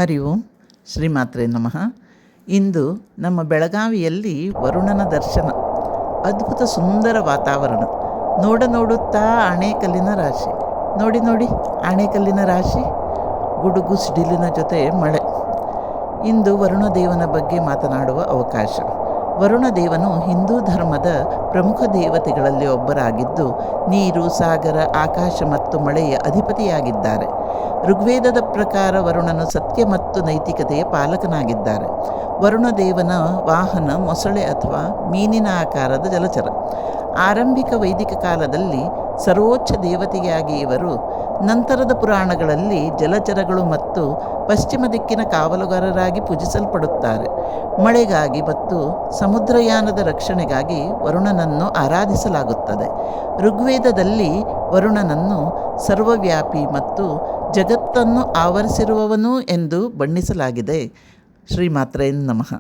ಹರಿ ಓಂ ಶ್ರೀಮಾತ್ರೆ ನಮಃ. ಇಂದು ನಮ್ಮ ಬೆಳಗಾವಿಯಲ್ಲಿ ವರುಣನ ದರ್ಶನ. ಅದ್ಭುತ ಸುಂದರ ವಾತಾವರಣ. ನೋಡುತ್ತಾ ಆಣೆಕಲ್ಲಿನ ರಾಶಿ ನೋಡಿ ಆಣೆಕಲ್ಲಿನ ರಾಶಿ, ಗುಡುಗು ಸಿಡಿಲಿನ ಜೊತೆ ಮಳೆ. ಇಂದು ವರುಣದೇವನ ಬಗ್ಗೆ ಮಾತನಾಡುವ ಅವಕಾಶ. ವರುಣದೇವನು ಹಿಂದೂ ಧರ್ಮದ ಪ್ರಮುಖ ದೇವತೆಗಳಲ್ಲಿ ಒಬ್ಬರಾಗಿದ್ದು, ನೀರು, ಸಾಗರ, ಆಕಾಶ ಮತ್ತು ಮಳೆಯ ಅಧಿಪತಿಯಾಗಿದ್ದಾರೆ. ಋಗ್ವೇದದ ಪ್ರಕಾರ ವರುಣನು ಸತ್ಯ ಮತ್ತು ನೈತಿಕತೆಯ ಪಾಲಕನಾಗಿದ್ದಾರೆ. ವರುಣದೇವನ ವಾಹನ ಮೊಸಳೆ ಅಥವಾ ಮೀನಿನ ಆಕಾರದ ಜಲಚರ. ಆರಂಭಿಕ ವೈದಿಕ ಕಾಲದಲ್ಲಿ ಸರ್ವೋಚ್ಚ ದೇವತೆಯಾಗಿ ಇವರು, ನಂತರದ ಪುರಾಣಗಳಲ್ಲಿ ಜಲಚರಗಳು ಮತ್ತು ಪಶ್ಚಿಮ ದಿಕ್ಕಿನ ಕಾವಲುಗಾರರಾಗಿ ಪೂಜಿಸಲ್ಪಡುತ್ತಾರೆ. ಮಳೆಗಾಗಿ ಮತ್ತು ಸಮುದ್ರಯಾನದ ರಕ್ಷಣೆಗಾಗಿ ವರುಣನನ್ನು ಆರಾಧಿಸಲಾಗುತ್ತದೆ. ಋಗ್ವೇದದಲ್ಲಿ ವರುಣನನ್ನು ಸರ್ವವ್ಯಾಪಿ ಮತ್ತು ಜಗತ್ತನ್ನು ಆವರಿಸಿರುವವನು ಎಂದು ಬಣ್ಣಿಸಲಾಗಿದೆ. ಶ್ರೀಮಾತ್ರೆ ನಮಃ.